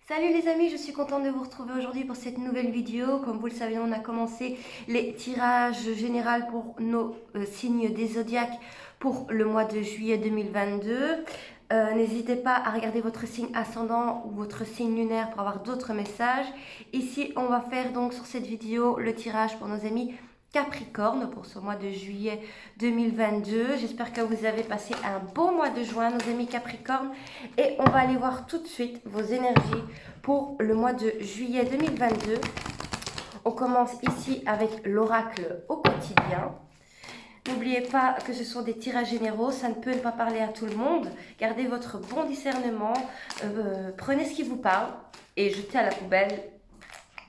Salut les amis, je suis contente de vous retrouver aujourd'hui pour cette nouvelle vidéo. Comme vous le savez, on a commencé les tirages généraux pour nos signes des zodiaques pour le mois de juillet 2022. N'hésitez pas à regarder votre signe ascendant ou votre signe lunaire pour avoir d'autres messages. Ici, on va faire donc sur cette vidéo le tirage pour nos amis Capricorne pour ce mois de juillet 2022. J'espère que vous avez passé un beau mois de juin, nos amis Capricorne. Et on va aller voir tout de suite vos énergies pour le mois de juillet 2022. On commence ici avec l'oracle au quotidien. N'oubliez pas que ce sont des tirages généraux, ça ne peut pas parler à tout le monde. Gardez votre bon discernement, prenez ce qui vous parle et jetez à la poubelle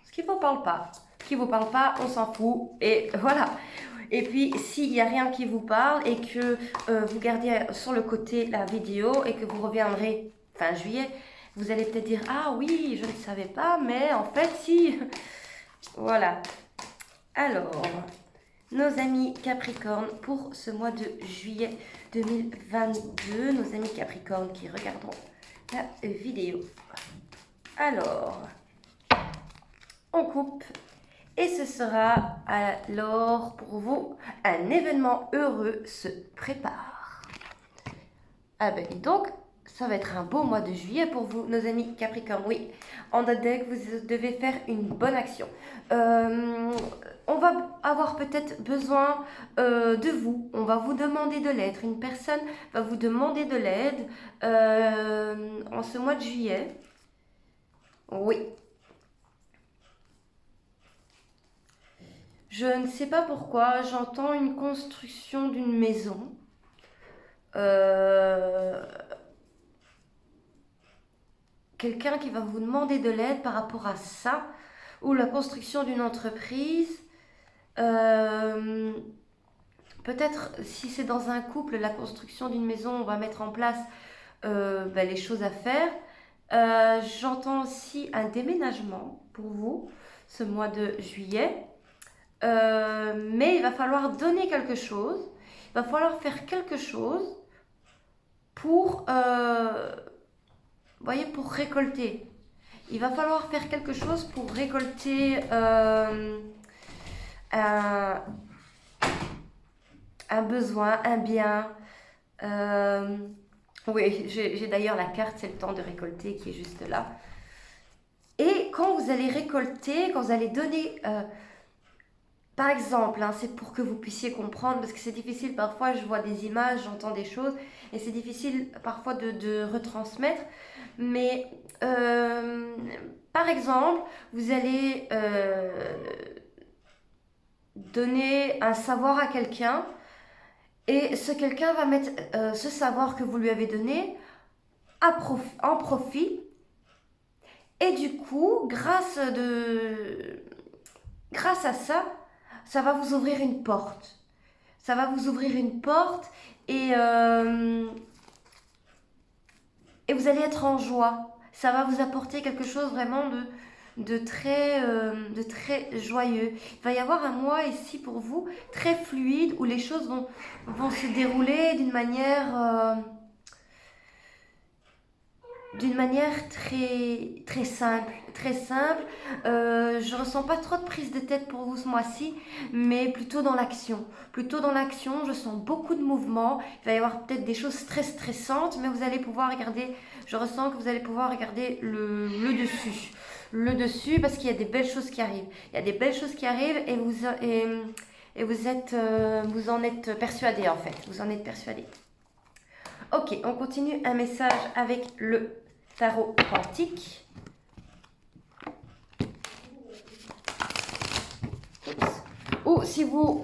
ce qui ne vous parle pas. Ce qui ne vous parle pas, on s'en fout et voilà. Et puis, s'il n'y a rien qui vous parle et que vous gardez sur le côté la vidéo et que vous reviendrez fin juillet, vous allez peut-être dire « Ah oui, je ne savais pas, mais en fait, si... » Voilà. Alors, nos amis Capricorne pour ce mois de juillet 2022. Nos amis Capricorne qui regarderont la vidéo. Alors, on coupe. Et ce sera alors pour vous un événement heureux se prépare. Ah ben donc, ça va être un beau mois de juillet pour vous, nos amis Capricorne. Oui, en date deck, vous devez faire une bonne action. On va avoir peut-être besoin de vous. On va vous demander de l'aide. Une personne va vous demander de l'aide en ce mois de juillet. Oui. Je ne sais pas pourquoi, j'entends une construction d'une maison. Quelqu'un qui va vous demander de l'aide par rapport à ça, ou la construction d'une entreprise. Peut-être si c'est dans un couple, la construction d'une maison, on va mettre en place les choses à faire. J'entends aussi un déménagement pour vous ce mois de juillet. Mais il va falloir donner quelque chose, il va falloir faire quelque chose pour, voyez, pour récolter. Il va falloir faire quelque chose pour récolter un besoin, un bien. Oui, j'ai d'ailleurs la carte, c'est le temps de récolter qui est juste là. Et quand vous allez récolter, quand vous allez donner... par exemple, hein, c'est pour que vous puissiez comprendre, parce que c'est difficile parfois, je vois des images, j'entends des choses, et c'est difficile parfois de retransmettre. Mais par exemple, vous allez donner un savoir à quelqu'un, et ce quelqu'un va mettre ce savoir que vous lui avez donné en profit, et du coup, grâce à ça, ça va vous ouvrir une porte. Ça va vous ouvrir une porte et vous allez être en joie. Ça va vous apporter quelque chose vraiment de très joyeux. Il va y avoir un mois ici pour vous très fluide où les choses vont se dérouler d'une manière très simple, très simple. Je ressens pas trop de prise de tête pour vous ce mois-ci, mais plutôt dans l'action. Plutôt dans l'action, je sens beaucoup de mouvements. Il va y avoir peut-être des choses très stressantes, mais vous allez pouvoir regarder, je ressens que vous allez pouvoir regarder le dessus. Le dessus, parce qu'il y a des belles choses qui arrivent. Il y a des belles choses qui arrivent et vous en êtes persuadé en fait. Vous en êtes persuadé. Ok, on continue un message avec le tarot quantique. Ou si vous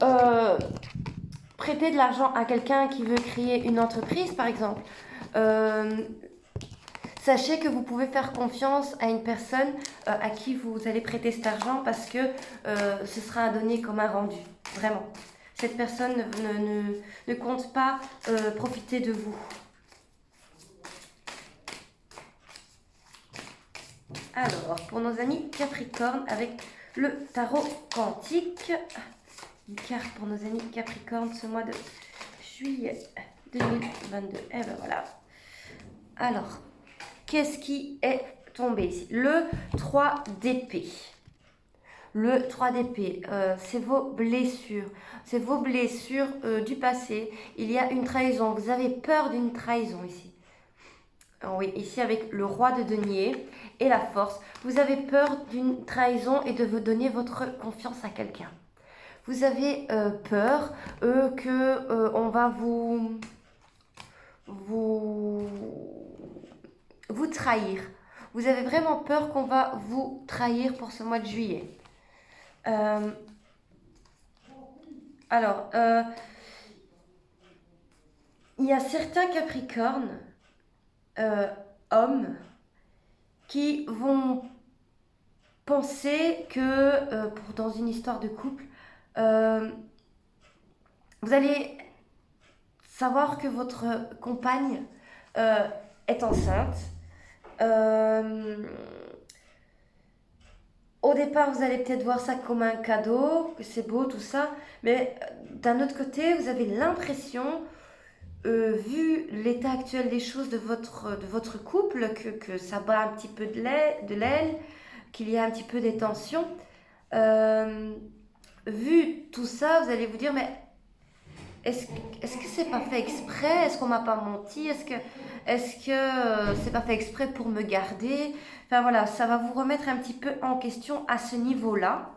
prêtez de l'argent à quelqu'un qui veut créer une entreprise, par exemple, sachez que vous pouvez faire confiance à une personne à qui vous allez prêter cet argent parce que ce sera donné comme un rendu, vraiment. Cette personne ne compte pas profiter de vous. Alors, pour nos amis Capricorne avec le tarot quantique, une carte pour nos amis Capricorne ce mois de juillet 2022. Et ben voilà. Alors, qu'est-ce qui est tomber ici. Le 3 d'épée. Le 3 d'épée, c'est vos blessures. C'est vos blessures du passé. Il y a une trahison. Vous avez peur d'une trahison ici. Oui, ici avec le roi de denier et la force. Vous avez peur d'une trahison et de vous donner votre confiance à quelqu'un. Vous avez peur que on va vous trahir. Vous avez vraiment peur qu'on va vous trahir pour ce mois de juillet. Alors, il y a certains Capricornes, hommes, qui vont penser que dans une histoire de couple, vous allez savoir que votre compagne est enceinte. Au départ, vous allez peut-être voir ça comme un cadeau, que c'est beau, tout ça. Mais d'un autre côté, vous avez l'impression, vu l'état actuel des choses de votre couple, que ça bat un petit peu de l'aile, qu'il y a un petit peu des tensions. Vu tout ça, vous allez vous dire, mais est-ce que c'est pas fait exprès? Est-ce qu'on m'a pas menti? Est-ce que c'est pas fait exprès pour me garder? Enfin voilà, ça va vous remettre un petit peu en question à ce niveau-là.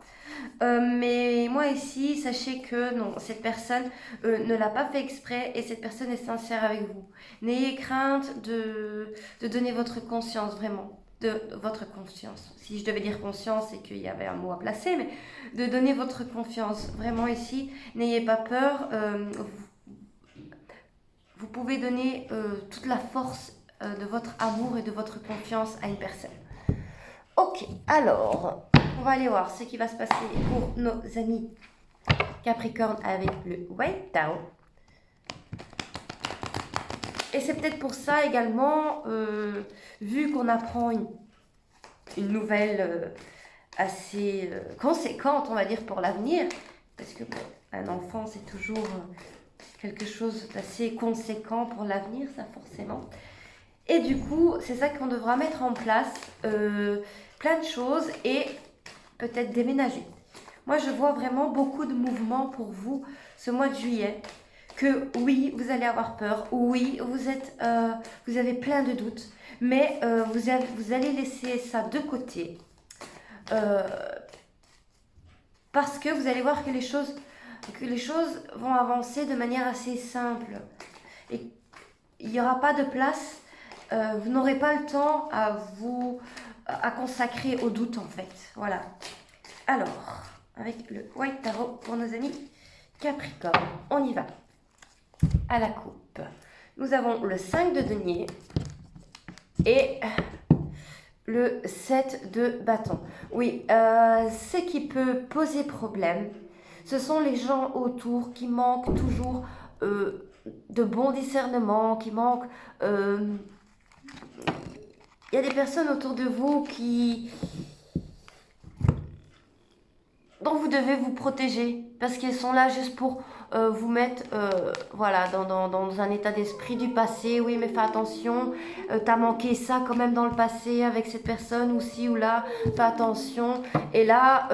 Mais moi ici, sachez que non, cette personne ne l'a pas fait exprès et cette personne est sincère avec vous. N'ayez crainte de donner votre conscience, vraiment, de votre confiance. Si je devais dire conscience, c'est qu'il y avait un mot à placer, mais de donner votre confiance. Vraiment ici, n'ayez pas peur. Vous pouvez donner toute la force de votre amour et de votre confiance à une personne. Ok, alors, on va aller voir ce qui va se passer pour nos amis Capricorne avec le White Tao. Et c'est peut-être pour ça également, vu qu'on apprend une nouvelle assez conséquente, on va dire, pour l'avenir, parce que bon, un enfant, c'est toujours quelque chose d'assez conséquent pour l'avenir, ça forcément. Et du coup, c'est ça qu'on devra mettre en place, plein de choses et peut-être déménager. Moi, je vois vraiment beaucoup de mouvements pour vous ce mois de juillet. Que oui, vous allez avoir peur, oui, vous avez plein de doutes, mais vous allez laisser ça de côté. Parce que vous allez voir que les choses vont avancer de manière assez simple. Et il n'y aura pas de place, vous n'aurez pas le temps à consacrer aux doutes en fait. Voilà. Alors, avec le White Tarot pour nos amis Capricorne, on y va. À la coupe, nous avons le 5 de denier et le 7 de bâton. Oui, ce qui peut poser problème, ce sont les gens autour qui manquent toujours de bon discernement, qui manquent... Il y a des personnes autour de vous dont vous devez vous protéger parce qu'elles sont là juste pour vous mettre voilà, dans un état d'esprit du passé. Oui, mais fais attention, t'as manqué ça quand même dans le passé avec cette personne ou ci ou là, fais attention. Et là,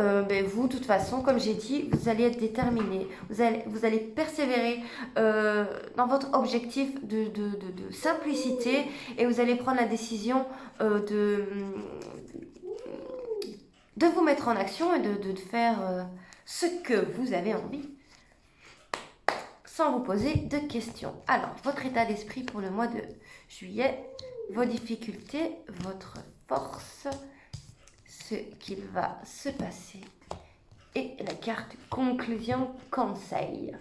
vous, de toute façon, comme j'ai dit, vous allez être déterminé, vous allez persévérer dans votre objectif de simplicité et vous allez prendre la décision de vous mettre en action et de faire ce que vous avez envie, sans vous poser de questions. Alors, votre état d'esprit pour le mois de juillet, vos difficultés, votre force, ce qu'il va se passer, et la carte conclusion conseil.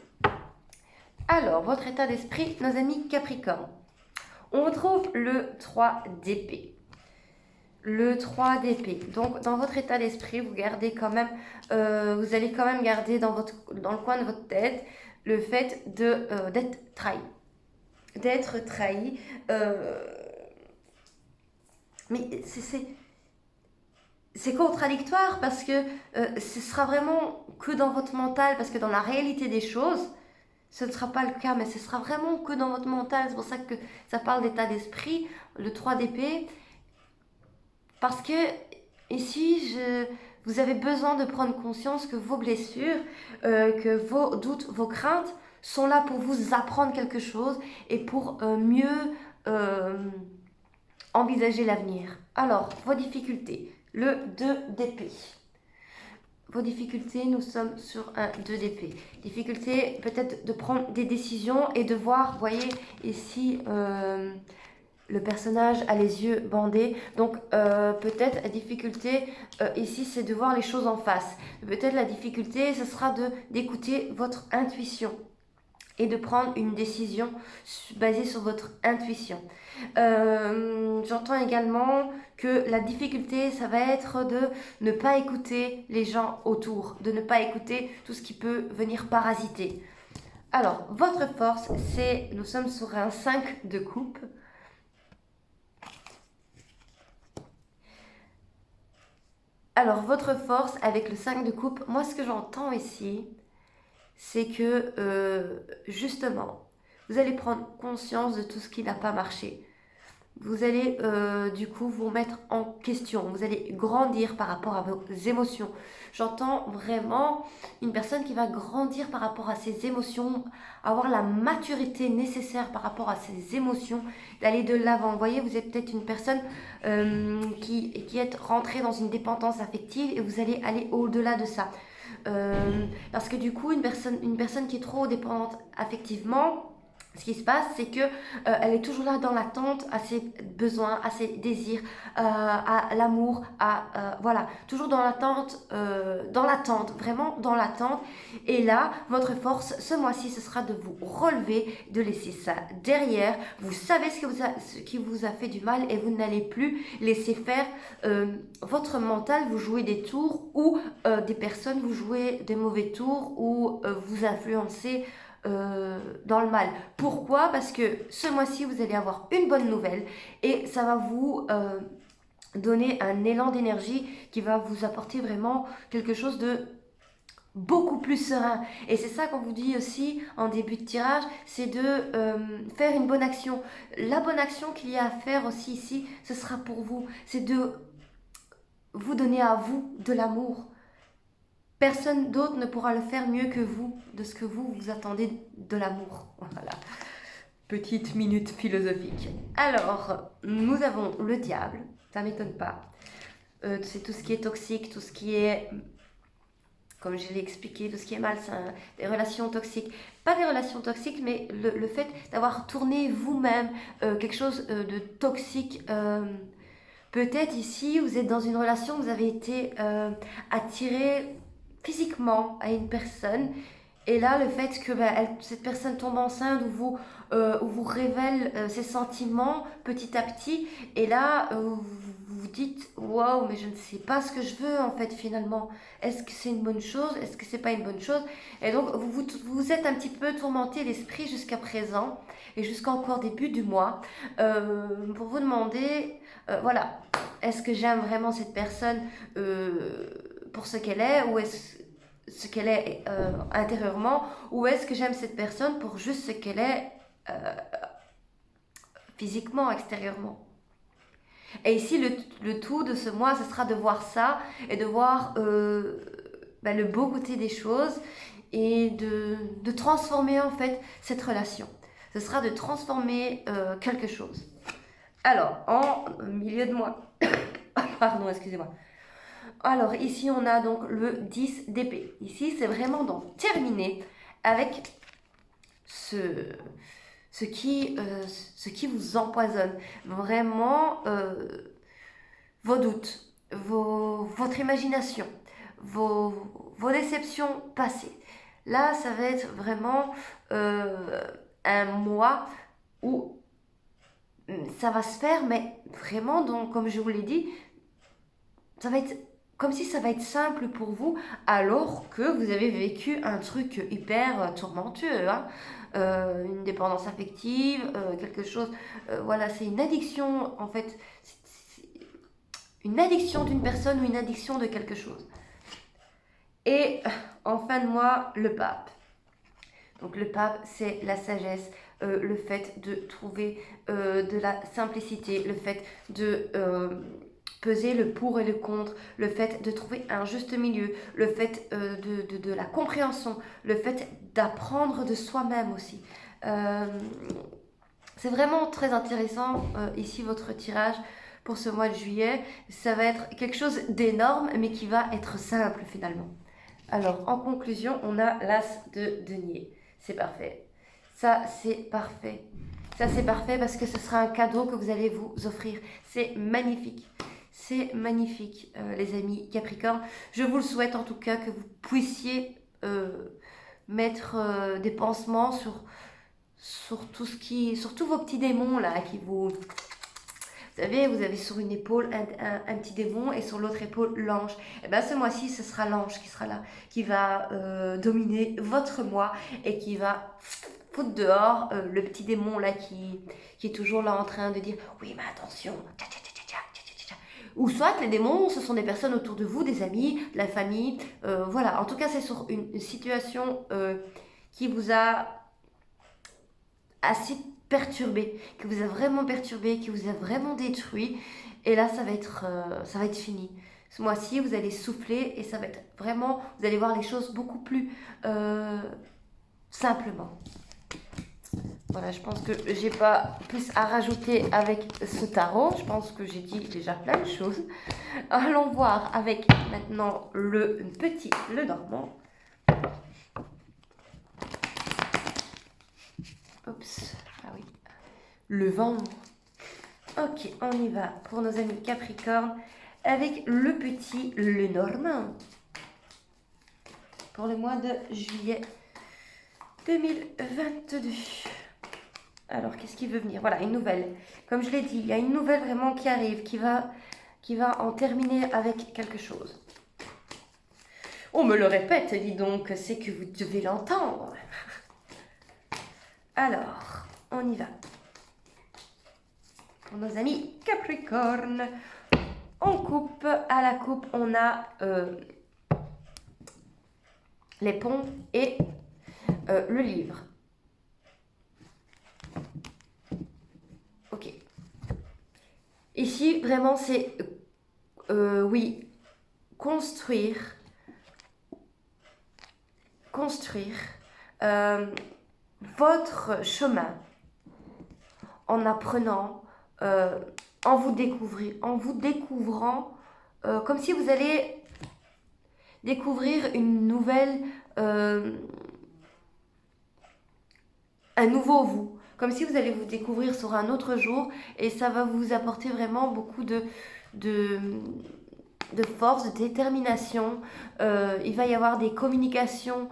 Alors, votre état d'esprit, nos amis Capricorne. On retrouve le 3 d'épée. Le 3 d'épée. Donc, dans votre état d'esprit, vous gardez quand même, vous allez quand même garder dans le coin de votre tête le fait d'être trahi. D'être trahi. Mais c'est contradictoire parce que ce sera vraiment que dans votre mental, parce que dans la réalité des choses, ce ne sera pas le cas, mais ce sera vraiment que dans votre mental. C'est pour ça que ça parle d'état d'esprit, le 3 d'épée. Parce que ici, vous avez besoin de prendre conscience que vos blessures, que vos doutes, vos craintes sont là pour vous apprendre quelque chose et pour mieux envisager l'avenir. Alors, vos difficultés. Le 2 d'épée. Vos difficultés, nous sommes sur un 2 d'épée. Difficulté peut-être de prendre des décisions et de voir, vous voyez ici, le personnage a les yeux bandés. Donc peut-être la difficulté ici, c'est de voir les choses en face. Peut-être la difficulté, ce sera d'écouter votre intuition et de prendre une décision basée sur votre intuition. J'entends également que la difficulté, ça va être de ne pas écouter les gens autour, de ne pas écouter tout ce qui peut venir parasiter. Alors, votre force, c'est, nous sommes sur un 5 de coupe. Alors, votre force avec le 5 de coupe, moi ce que j'entends ici, c'est que justement, vous allez prendre conscience de tout ce qui n'a pas marché. Vous allez du coup vous mettre en question, vous allez grandir par rapport à vos émotions. J'entends vraiment une personne qui va grandir par rapport à ses émotions, avoir la maturité nécessaire par rapport à ses émotions, d'aller de l'avant. Vous voyez, vous êtes peut-être une personne qui est rentrée dans une dépendance affective et vous allez aller au-delà de ça. Parce que du coup, une personne qui est trop dépendante affectivement, ce qui se passe, c'est que elle est toujours là dans l'attente à ses besoins, à ses désirs, à l'amour, voilà, toujours dans l'attente, vraiment dans l'attente. Et là, votre force, ce mois-ci, ce sera de vous relever, de laisser ça derrière. Vous savez ce qui vous a fait du mal et vous n'allez plus laisser faire votre mental, vous jouez des tours ou des personnes, vous jouez des mauvais tours ou vous influencez dans le mal. Pourquoi? Parce que ce mois-ci, vous allez avoir une bonne nouvelle et ça va vous donner un élan d'énergie qui va vous apporter vraiment quelque chose de beaucoup plus serein. Et c'est ça qu'on vous dit aussi en début de tirage, c'est de faire une bonne action. La bonne action qu'il y a à faire aussi ici, ce sera pour vous. C'est de vous donner à vous de l'amour. Personne d'autre ne pourra le faire mieux que vous, de ce que vous attendez de l'amour. Voilà. Petite minute philosophique. Alors, nous avons le diable, ça ne m'étonne pas. C'est tout ce qui est toxique, tout ce qui est, comme je l'ai expliqué, tout ce qui est malsain, des relations toxiques. Pas des relations toxiques, mais le fait d'avoir tourné vous-même quelque chose de toxique. Peut-être ici, vous êtes dans une relation, vous avez été attiré physiquement à une personne et là le fait que cette personne tombe enceinte ou vous révèle ses sentiments petit à petit et là vous vous dites waouh, mais je ne sais pas ce que je veux en fait finalement, est-ce que c'est une bonne chose, est-ce que c'est pas une bonne chose, et donc vous êtes un petit peu tourmenté l'esprit jusqu'à présent et jusqu'à encore début du mois pour vous demander voilà, est-ce que j'aime vraiment cette personne pour ce qu'elle est ou est-ce ce qu'elle est intérieurement, ou est-ce que j'aime cette personne pour juste ce qu'elle est physiquement, extérieurement. Et ici, le tout de ce mois, ce sera de voir ça et de voir le beau côté des choses et de transformer en fait cette relation. Ce sera de transformer quelque chose. Alors, en milieu de mois, pardon, excusez-moi. Alors ici on a donc le 10 d'épée. Ici c'est vraiment donc terminé avec ce qui vous empoisonne. Vraiment vos doutes, votre imagination, vos déceptions passées. Là ça va être vraiment un mois où ça va se faire, mais vraiment donc comme je vous l'ai dit, ça va être comme si ça va être simple pour vous, alors que vous avez vécu un truc hyper tourmentueux, hein. Une dépendance affective, quelque chose, voilà, c'est une addiction, en fait, c'est une addiction d'une personne ou une addiction de quelque chose. Et en fin de mois, le pape. Donc le pape, c'est la sagesse, le fait de trouver de la simplicité, le fait de peser le pour et le contre, le fait de trouver un juste milieu, le fait de la compréhension, le fait d'apprendre de soi-même aussi. C'est vraiment très intéressant ici votre tirage pour ce mois de juillet. Ça va être quelque chose d'énorme mais qui va être simple finalement. Alors en conclusion, on a l'as de denier. C'est parfait. Ça c'est parfait. Ça c'est parfait parce que ce sera un cadeau que vous allez vous offrir. C'est magnifique. C'est magnifique les amis Capricorne. Je vous le souhaite en tout cas que vous puissiez mettre des pansements sur tout ce qui, sur tous vos petits démons là qui vous... Vous savez, vous avez sur une épaule un petit démon et sur l'autre épaule l'ange. Et bien ce mois-ci, ce sera l'ange qui sera là, qui va dominer votre mois et qui va foutre dehors le petit démon là qui est toujours là en train de dire oui mais attention, tcha, tcha, tcha, tcha, tcha, tcha, tcha. Ou soit les démons, ce sont des personnes autour de vous, des amis, de la famille, voilà. En tout cas, c'est sur une situation qui vous a assez perturbé, qui vous a vraiment perturbé, qui vous a vraiment détruit. Et là, ça va être fini. Ce mois-ci, vous allez souffler et ça va être vraiment, vous allez voir les choses beaucoup plus simplement. Voilà, je pense que j'ai pas plus à rajouter avec ce tarot. Je pense que j'ai dit déjà plein de choses. Allons voir avec maintenant le Normand. Oups, ah oui. Le vent. Ok, on y va pour nos amis Capricorne avec le Normand. Pour le mois de juillet 2022. Alors, qu'est-ce qui veut venir? Voilà, une nouvelle. Comme je l'ai dit, il y a une nouvelle vraiment qui arrive, qui va en terminer avec quelque chose. On me le répète, dis donc, c'est que vous devez l'entendre. Alors, on y va. Pour nos amis Capricorne, en coupe, à la coupe, on a les ponts et le livre. Ok. Ici, vraiment, c'est, oui, construire votre chemin en apprenant, en vous découvrant, comme si vous allez découvrir une nouvelle, un nouveau vous, comme si vous allez vous découvrir sur un autre jour et ça va vous apporter vraiment beaucoup de force, de détermination. Il va y avoir des communications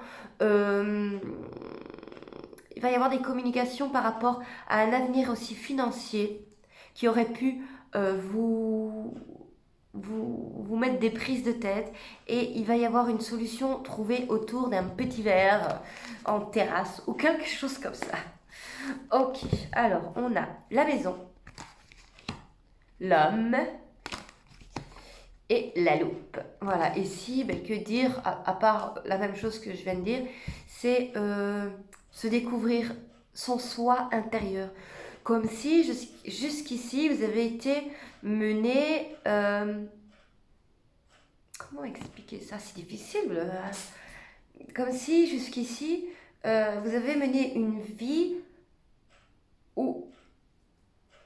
par rapport à un avenir aussi financier qui aurait pu vous mettre des prises de tête et il va y avoir une solution trouvée autour d'un petit verre en terrasse ou quelque chose comme ça. Ok, alors on a la maison, l'homme et la loupe. Voilà, ici, ben, que dire, à part la même chose que je viens de dire, c'est se découvrir son soi intérieur. Comme si jusqu'ici, vous avez été mené... comment expliquer ça? C'est difficile. Comme si jusqu'ici, vous avez mené une vie ou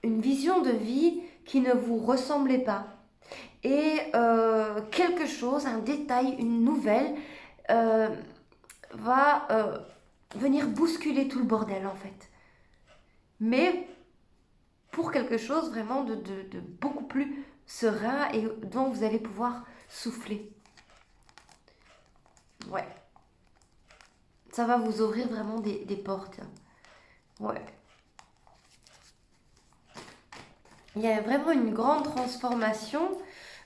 une vision de vie qui ne vous ressemblait pas. Et quelque chose, un détail, une nouvelle va venir bousculer tout le bordel en fait. Mais pour quelque chose vraiment de beaucoup plus serein et dont vous allez pouvoir souffler. Ouais. Ça va vous ouvrir vraiment des portes. Ouais. Il y a vraiment une grande transformation.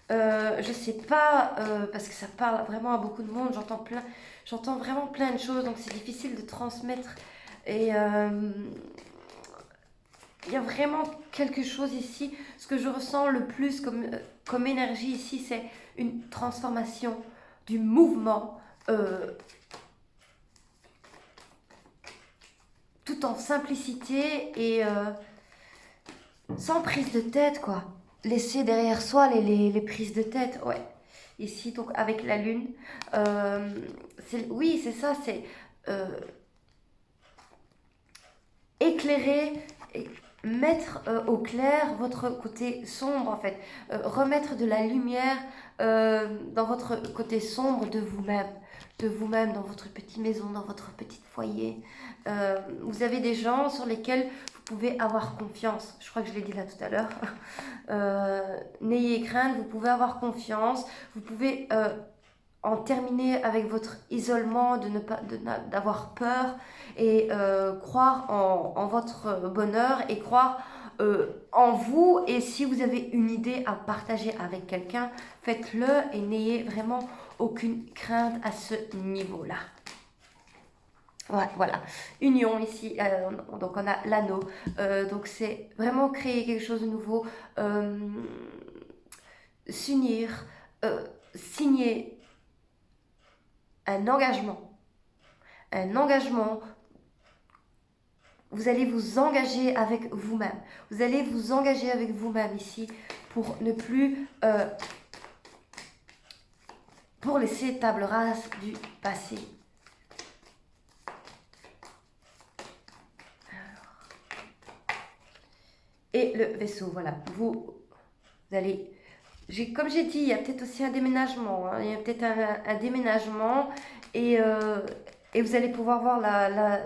Je sais pas, parce que ça parle vraiment à beaucoup de monde, j'entends vraiment plein de choses, donc c'est difficile de transmettre. Et il y a vraiment quelque chose ici. Ce que je ressens le plus comme énergie ici, c'est une transformation du mouvement, tout en simplicité et sans prise de tête, quoi. laisser derrière soi les prises de tête. Ouais. Ici, donc avec la lune. Oui, c'est ça, c'est éclairer, et mettre au clair votre côté sombre en fait. Remettre de la lumière dans votre côté sombre de vous-même. De vous-même dans votre petite maison, dans votre petit foyer. Vous avez des gens sur lesquels vous pouvez avoir confiance. Je crois que je l'ai dit là tout à l'heure. N'ayez crainte, vous pouvez avoir confiance. Vous pouvez en terminer avec votre isolement, d'avoir peur et croire en votre bonheur et croire en vous. Et si vous avez une idée à partager avec quelqu'un, faites-le et n'ayez vraiment aucune crainte à ce niveau-là. Ouais, voilà, union ici, donc on a l'anneau, donc c'est vraiment créer quelque chose de nouveau, s'unir, signer un engagement, vous allez vous engager avec vous-même, vous allez vous engager avec vous-même ici pour ne plus, pour laisser table rase du passé. Et le vaisseau, voilà, vous allez, comme j'ai dit, il y a peut-être aussi un déménagement, hein, il y a peut-être un déménagement et vous allez pouvoir voir la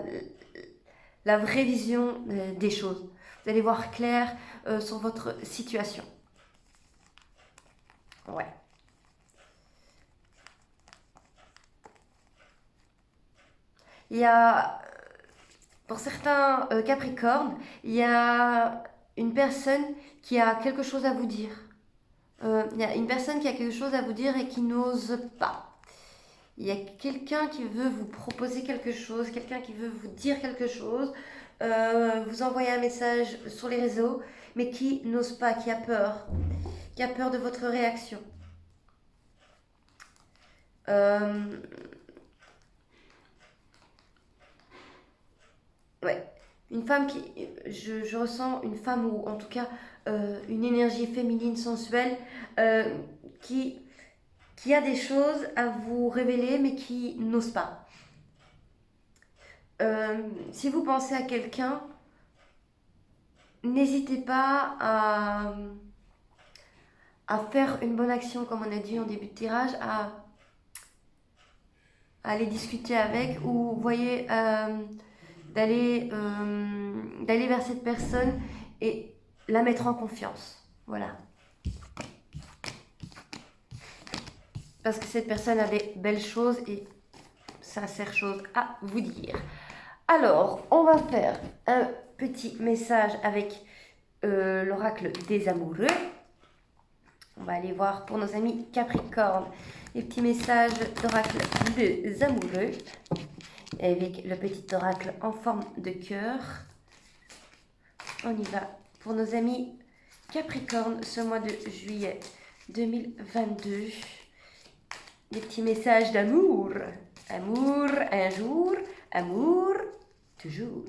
vraie vision des choses. Vous allez voir clair sur votre situation. Ouais. Il y a, pour certains Capricornes, il y a une personne qui a quelque chose à vous dire. Il y a une personne qui a quelque chose à vous dire et qui n'ose pas. Il y a quelqu'un qui veut vous proposer quelque chose, quelqu'un qui veut vous dire quelque chose, vous envoyer un message sur les réseaux, mais qui n'ose pas, qui a peur de votre réaction. Ouais. Une femme qui, je ressens une femme ou en tout cas une énergie féminine sensuelle qui a des choses à vous révéler mais qui n'ose pas. Si vous pensez à quelqu'un, n'hésitez pas à faire une bonne action, comme on a dit en début de tirage, à aller discuter avec, ou vous voyez, d'aller vers cette personne et la mettre en confiance. Voilà. Parce que cette personne a des belles choses et sincères choses à vous dire. Alors, on va faire un petit message avec l'oracle des amoureux. On va aller voir pour nos amis Capricorne les petits messages d'oracle des amoureux avec le petit oracle en forme de cœur. On y va pour nos amis Capricorne ce mois de juillet 2022. Des petits messages d'amour. Amour un jour, amour toujours.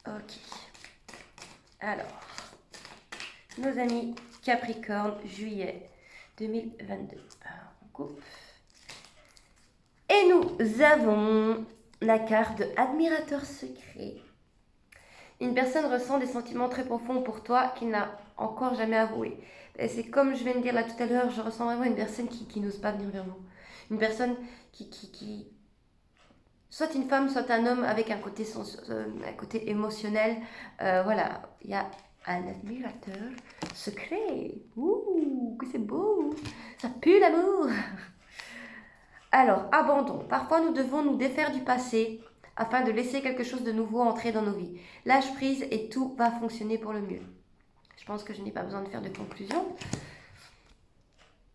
Ok. Alors, nos amis Capricorne, juillet 2022. Alors, on coupe. Et nous avons la carte de Admirateur secret. Une personne ressent des sentiments très profonds pour toi qu'il n'a encore jamais avoué. Et c'est comme je viens de dire là tout à l'heure, je ressens vraiment une personne qui n'ose pas venir vers vous. Une personne qui soit une femme, soit un homme avec un côté émotionnel. Voilà, il y a un admirateur secret. Ouh, que c'est beau. Ça pue l'amour. Alors, abandon. Parfois, nous devons nous défaire du passé afin de laisser quelque chose de nouveau entrer dans nos vies. Lâche prise et tout va fonctionner pour le mieux. Je pense que je n'ai pas besoin de faire de conclusion.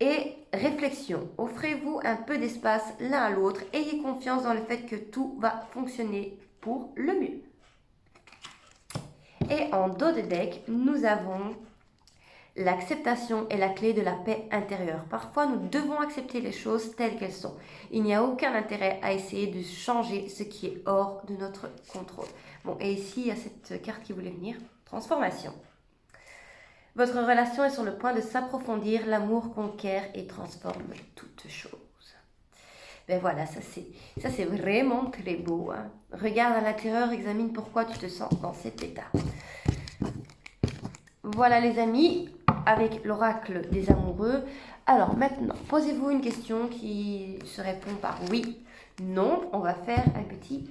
Et réflexion. Offrez-vous un peu d'espace l'un à l'autre. Ayez confiance dans le fait que tout va fonctionner pour le mieux. Et en dos de deck, nous avons l'acceptation est la clé de la paix intérieure. Parfois, nous devons accepter les choses telles qu'elles sont. Il n'y a aucun intérêt à essayer de changer ce qui est hors de notre contrôle. Bon, et ici, il y a cette carte qui voulait venir. transformation. Votre relation est sur le point de s'approfondir, l'amour conquiert et transforme toute chose. Ben voilà, ça c'est vraiment très beau. Hein. Regarde à l'intérieur, examine pourquoi tu te sens dans cet état. Voilà les amis, avec l'oracle des amoureux. Alors maintenant, posez-vous une question qui se répond par oui, non. On va faire un petit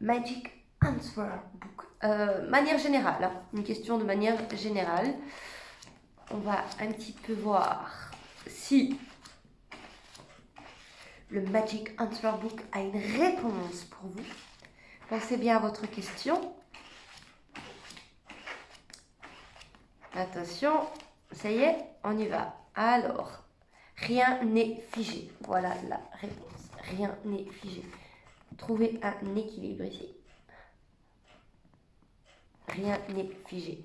Magic Answer Book. Manière générale, hein, une question de manière générale. On va un petit peu voir si le Magic Answer Book a une réponse pour vous. Pensez bien à votre question. Attention, ça y est, on y va. Alors, rien n'est figé. Voilà la réponse. Rien n'est figé. Trouvez un équilibre ici. Rien n'est figé.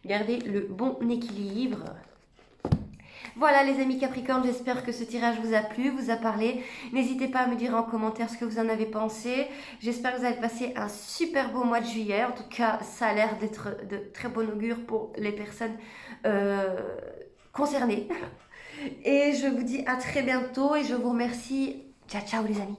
Gardez le bon équilibre. Voilà les amis Capricorne, j'espère que ce tirage vous a plu, vous a parlé. N'hésitez pas à me dire en commentaire ce que vous en avez pensé. J'espère que vous allez passer un super beau mois de juillet. En tout cas, ça a l'air d'être de très bon augure pour les personnes concernées. Et je vous dis à très bientôt et je vous remercie. Ciao, ciao les amis.